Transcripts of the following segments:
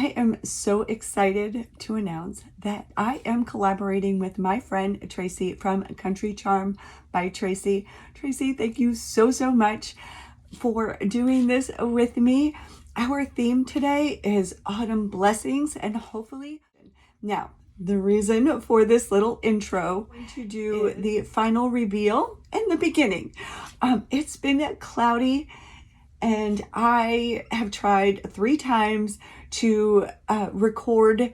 I am so excited to announce that I am collaborating with my friend Tracy from Country Charm by Tracy. Tracy, thank you so much for doing this with me. Our theme today is autumn blessings, and hopefully now the reason for this little intro to do the final reveal in the beginning. It's been cloudy and I have tried 3 times to record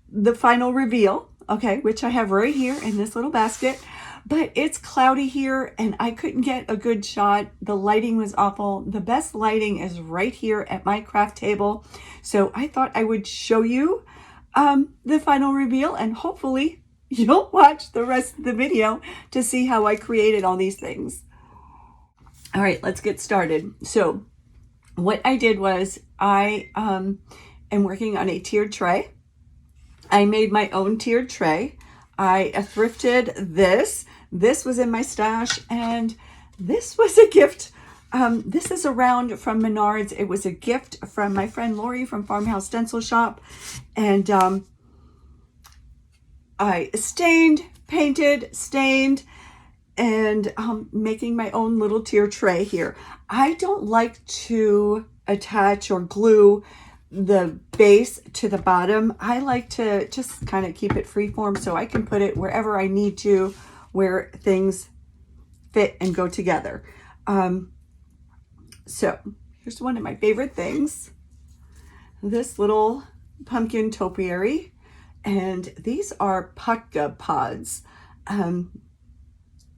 the final reveal, okay, which I have right here in this little basket, but it's cloudy here and I couldn't get a good shot. The lighting was awful. The best lighting is right here at my craft table. So I thought I would show you the final reveal, and hopefully you'll watch the rest of the video to see how I created all these things. All right, let's get started. So what I did was I am working on a tiered tray. I made my own tiered tray. I thrifted this. This was in my stash, and this was a gift. This is a round from Menards. It was a gift from my friend Lori from Farmhouse Stencil Shop. And I painted, stained, and making my own little tier tray here. I don't like to attach or glue the base to the bottom. I like to just kind of keep it freeform so I can put it wherever I need to, where things fit and go together. So here's one of my favorite things, this little pumpkin topiary, and these are putka pods.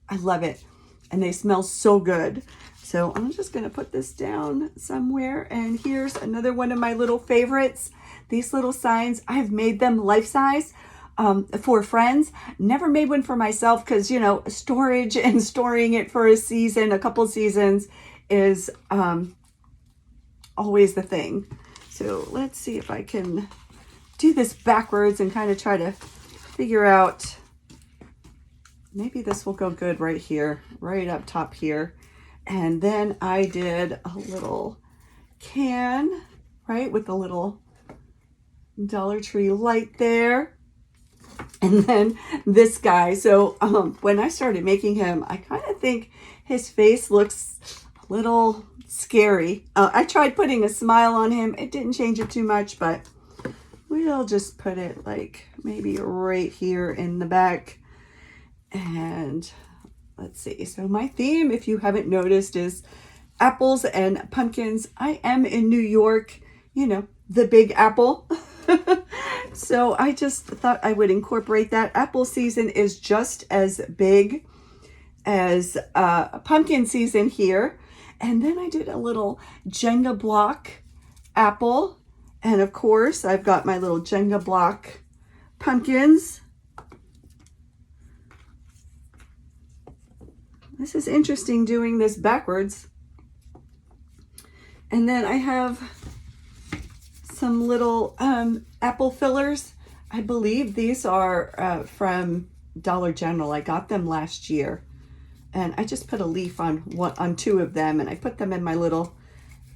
I love it, and they smell so good. So I'm just going to put this down somewhere. And here's another one of my little favorites. These little signs, I've made them life-size for friends. Never made one for myself because, you know, storage and storing it for a season, a couple seasons is always the thing. So let's see if I can do this backwards and kind of try to figure out. Maybe this will go good right here, right up top here. And then I did a little can, right, with a little Dollar Tree light there. And then this guy. So when I started making him, I kind of think his face looks a little scary. I tried putting a smile on him. It didn't change it too much, but we'll just put it like maybe right here in the back. And let's see. So my theme, if you haven't noticed, is apples and pumpkins. I am in New York, you know, the Big Apple. So I just thought I would incorporate that. Apple season is just as big as pumpkin season here. And then I did a little Jenga block apple. And of course, I've got my little Jenga block pumpkins. This is interesting doing this backwards. And then I have some little apple fillers. I believe these are from Dollar General. I got them last year. And I just put a leaf on 2 of them, and I put them in my little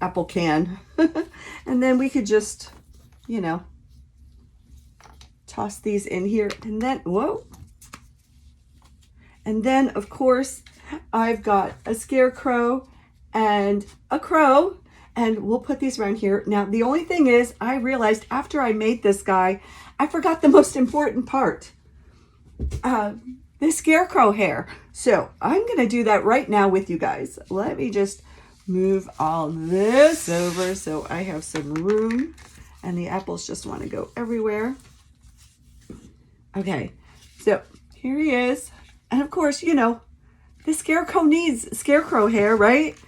apple can. And then we could just, you know, toss these in here. And then, whoa. And then, of course, I've got a scarecrow and a crow, and we'll put these around here. Now, the only thing is, I realized after I made this guy, I forgot the most important part, the scarecrow hair. So I'm going to do that right now with you guys. Let me just move all this over so I have some room, and the apples just want to go everywhere. Okay, so here he is. And of course, you know, the scarecrow needs scarecrow hair, right?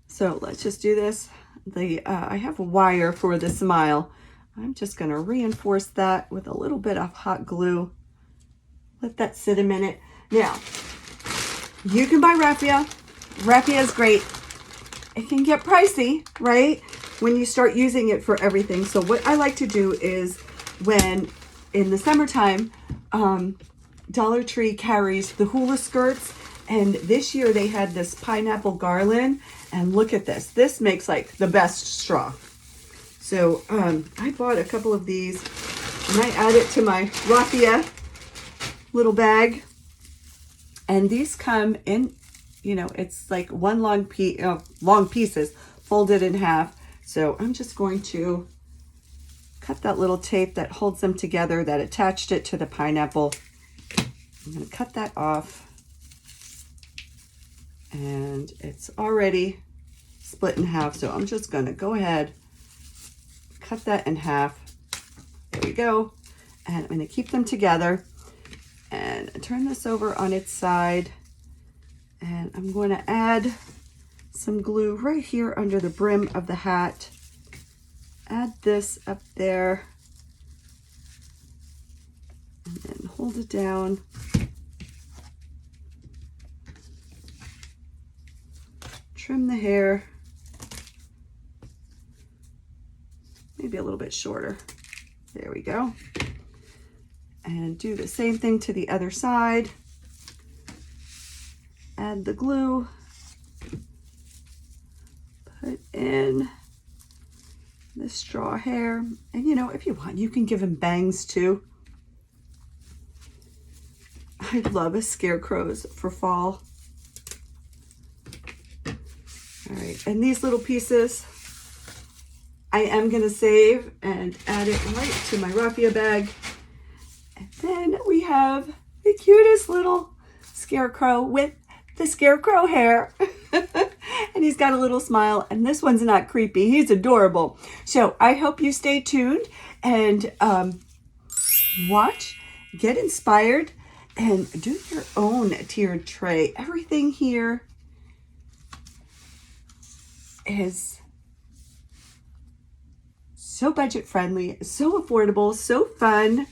So let's just do this. I have a wire for the smile. I'm just going to reinforce that with a little bit of hot glue. Let that sit a minute. Now, you can buy raffia. Raffia is great. It can get pricey, right, when you start using it for everything. So what I like to do is, when in the summertime, Dollar Tree carries the hula skirts, and this year they had this pineapple garland And look at this. This makes like the best straw. So I bought a couple of these and I add it to my raffia little bag. And these come in, you know, it's like one long pieces folded in half. So I'm just going to cut that little tape that holds them together, that attached it to the pineapple. I'm going to cut that off. And it's already split in half. So I'm just going to go ahead, cut that in half. There we go. And I'm going to keep them together and turn this over on its side. And I'm going to add some glue right here under the brim of the hat. Add this up there. And then hold it down. Trim the hair. Maybe a little bit shorter. There we go. And do the same thing to the other side. Add the glue. Put in the straw hair. And you know, if you want, you can give him bangs too. I love scarecrows for fall. All right, and these little pieces I am going to save and add it right to my raffia bag. And then we have the cutest little scarecrow with the scarecrow hair. And he's got a little smile, and this one's not creepy. He's adorable. So I hope you stay tuned and watch, get inspired, and do your own tiered tray. Everything here is so budget friendly, so affordable, so fun.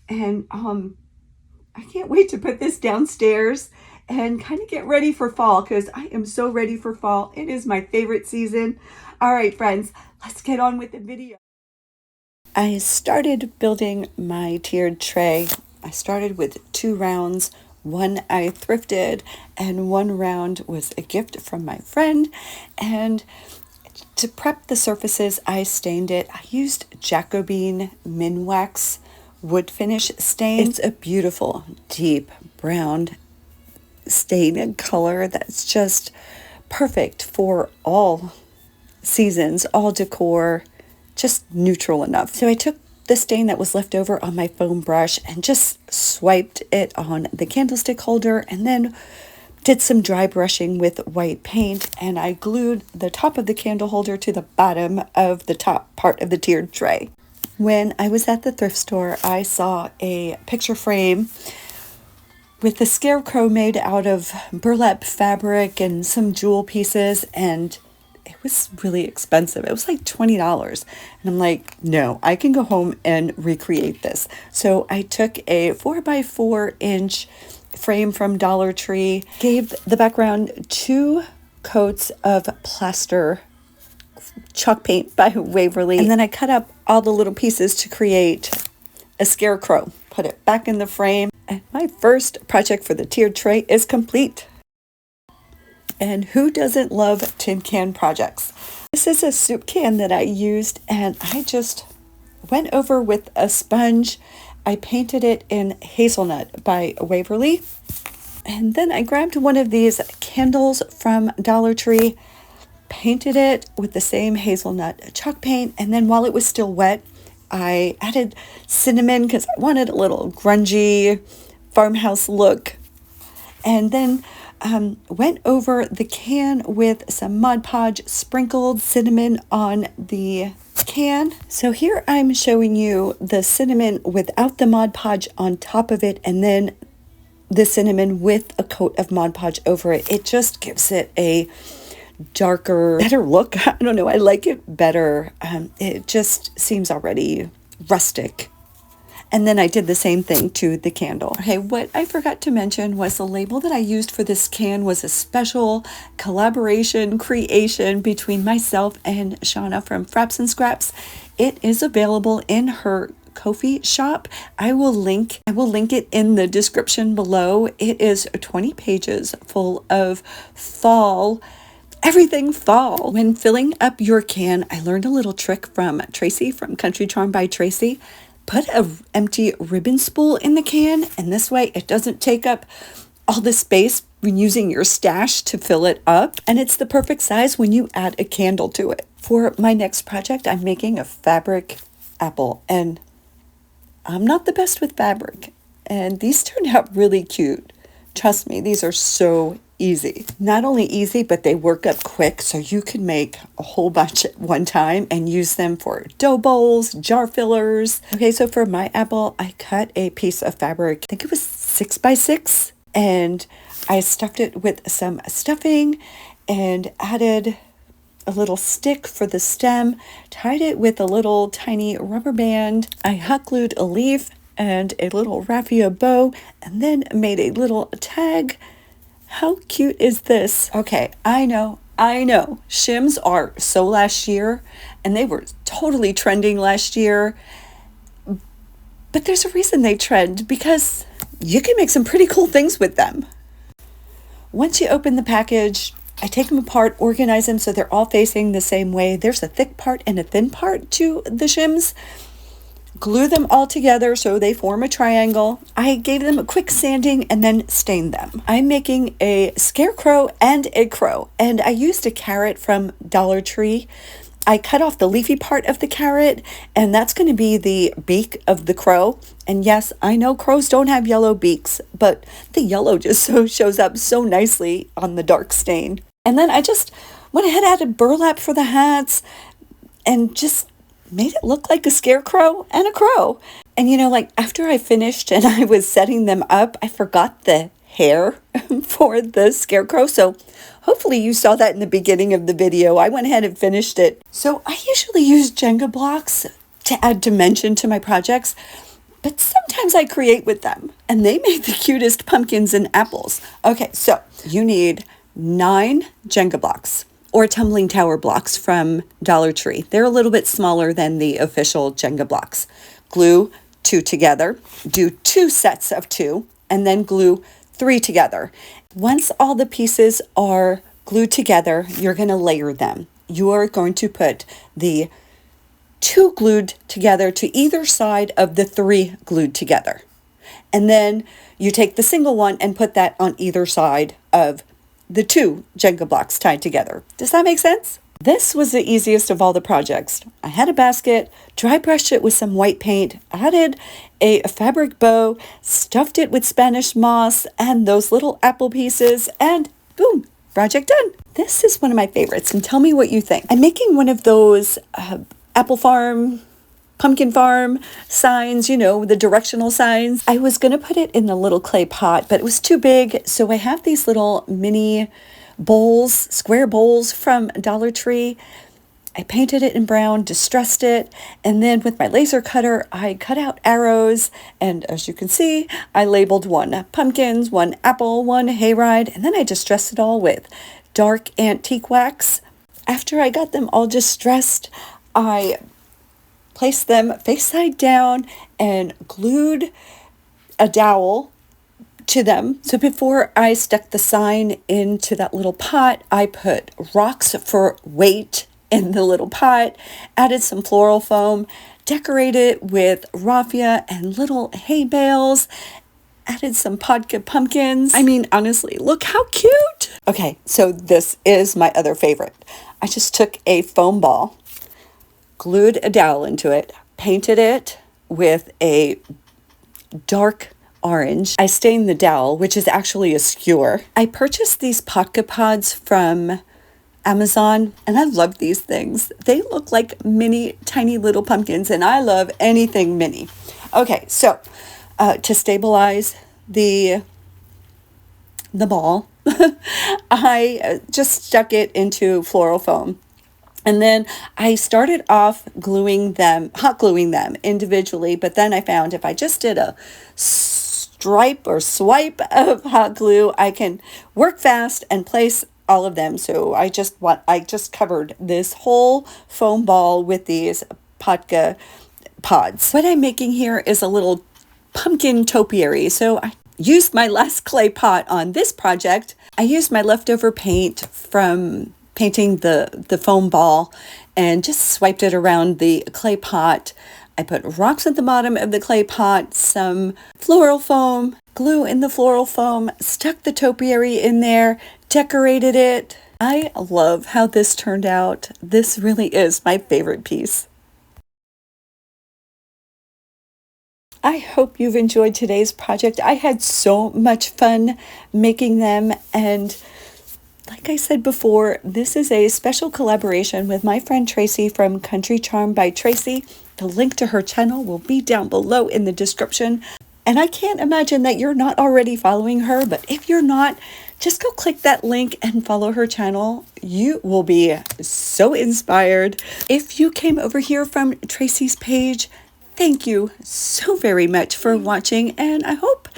And I can't wait to put this downstairs and kind of get ready for fall, because I am so ready for fall. It is my favorite season. All right, friends, let's get on with the video. I started building my tiered tray. I started with 2 rounds. One I thrifted, and 1 round was a gift from my friend. And to prep the surfaces, I stained it. I used Jacobean Minwax wood finish stain. It's a beautiful deep brown stain and color that's just perfect for all seasons, all decor, just neutral enough. So I took the stain that was left over on my foam brush and just swiped it on the candlestick holder, and then did some dry brushing with white paint, and I glued the top of the candle holder to the bottom of the top part of the tiered tray. When I was at the thrift store, I saw a picture frame with the scarecrow made out of burlap fabric and some jewel pieces, and it was really expensive. It was like $20. And I'm like, no, I can go home and recreate this. So I took a 4x4 inch frame from Dollar Tree, gave the background 2 coats of plaster chalk paint by Waverly, and then I cut up all the little pieces to create a scarecrow. Put it back in the frame, and my first project for the tiered tray is complete. And who doesn't love tin can projects? This is a soup can that I used, and I just went over with a sponge. I painted it in hazelnut by Waverly. And then I grabbed one of these candles from Dollar Tree, painted it with the same hazelnut chalk paint, and then while it was still wet, I added cinnamon because I wanted a little grungy farmhouse look. And then went over the can with some Mod Podge, sprinkled cinnamon on the can. So here I'm showing you the cinnamon without the Mod Podge on top of it, and then the cinnamon with a coat of Mod Podge over it. It just gives it a darker, better look. I don't know, I like it better. It just seems already rustic. And then I did the same thing to the candle. Okay, what I forgot to mention was the label that I used for this can was a special collaboration creation between myself and Shauna from Fraps and Scraps. It is available in her Ko-fi shop. I will link it in the description below. It is 20 pages full of fall, everything fall. When filling up your can, I learned a little trick from Tracy from Country Charm by Tracy. Put an empty ribbon spool in the can, and this way it doesn't take up all the space when using your stash to fill it up. And it's the perfect size when you add a candle to it. For my next project, I'm making a fabric apple, and I'm not the best with fabric. And these turned out really cute. Trust me, these are so easy. Not only easy, but they work up quick, so you can make a whole bunch at one time and use them for dough bowls, jar fillers. Okay, so for my apple, I cut a piece of fabric, I think it was 6x6, and I stuffed it with some stuffing and added a little stick for the stem, tied it with a little tiny rubber band. I hot glued a leaf and a little raffia bow, and then made a little tag. How cute is this? Okay, I know. Shims are so last year, and they were totally trending last year. But there's a reason they trend, because you can make some pretty cool things with them. Once you open the package, I take them apart, organize them so they're all facing the same way. There's a thick part and a thin part to the shims. Glue them all together so they form a triangle. I gave them a quick sanding and then stained them. I'm making a scarecrow and a crow, and I used a carrot from Dollar Tree. I cut off the leafy part of the carrot, and that's going to be the beak of the crow. And yes, I know crows don't have yellow beaks, but the yellow just shows up so nicely on the dark stain. And then I just went ahead and added burlap for the hats and just made it look like a scarecrow and a crow. And like after I finished and I was setting them up, I forgot the hair for the scarecrow. So hopefully you saw that in the beginning of the video. I went ahead and finished it. So I usually use Jenga blocks to add dimension to my projects, but sometimes I create with them, and they make the cutest pumpkins and apples. Okay, so you need 9 Jenga blocks, or tumbling tower blocks from Dollar Tree. They're a little bit smaller than the official Jenga blocks. Glue 2 together, do 2 sets of 2, and then glue 3 together. Once all the pieces are glued together, you're going to layer them. You are going to put the 2 glued together to either side of the 3 glued together. And then you take the single one and put that on either side of the 2 Jenga blocks tied together. Does that make sense? This was the easiest of all the projects. I had a basket, dry brushed it with some white paint, added a fabric bow, stuffed it with Spanish moss and those little apple pieces, and boom, project done. This is one of my favorites, and tell me what you think. I'm making one of those apple farm, pumpkin farm signs, the directional signs. I was going to put it in a little clay pot, but it was too big. So I have these little mini bowls, square bowls from Dollar Tree. I painted it in brown, distressed it, and then with my laser cutter, I cut out arrows. And as you can see, I labeled 1 pumpkins, 1 apple, 1 hayride, and then I distressed it all with dark antique wax. After I got them all distressed, I placed them face side down and glued a dowel to them. So before I stuck the sign into that little pot, I put rocks for weight in the little pot, added some floral foam, decorated with raffia and little hay bales, added some podka pumpkins. I mean, honestly, look how cute. Okay, so this is my other favorite. I just took a foam ball, glued a dowel into it, painted it with a dark orange. I stained the dowel, which is actually a skewer. I purchased these potka pods from Amazon, and I love these things. They look like mini, tiny little pumpkins, and I love anything mini. Okay, so to stabilize the ball, I just stuck it into floral foam. And then I started off hot gluing them individually, but then I found if I just did a stripe or swipe of hot glue, I can work fast and place all of them. So I just covered this whole foam ball with these potka pods. What I'm making here is a little pumpkin topiary. So I used my last clay pot on this project. I used my leftover paint from painting the foam ball and just swiped it around the clay pot. I put rocks at the bottom of the clay pot, some floral foam, glue in the floral foam, stuck the topiary in there, decorated it. I love how this turned out. This really is my favorite piece. I hope you've enjoyed today's project. I had so much fun making them, and like I said before, this is a special collaboration with my friend Tracy from Country Charm by Tracy. The link to her channel will be down below in the description. And I can't imagine that you're not already following her, but if you're not, just go click that link and follow her channel. You will be so inspired. If you came over here from Tracy's page, thank you so very much for watching, and I hope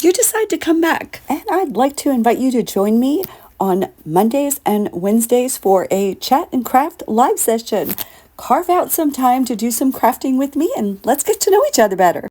you decide to come back. And I'd like to invite you to join me on Mondays and Wednesdays for a chat and craft live session. Carve out some time to do some crafting with me, and let's get to know each other better.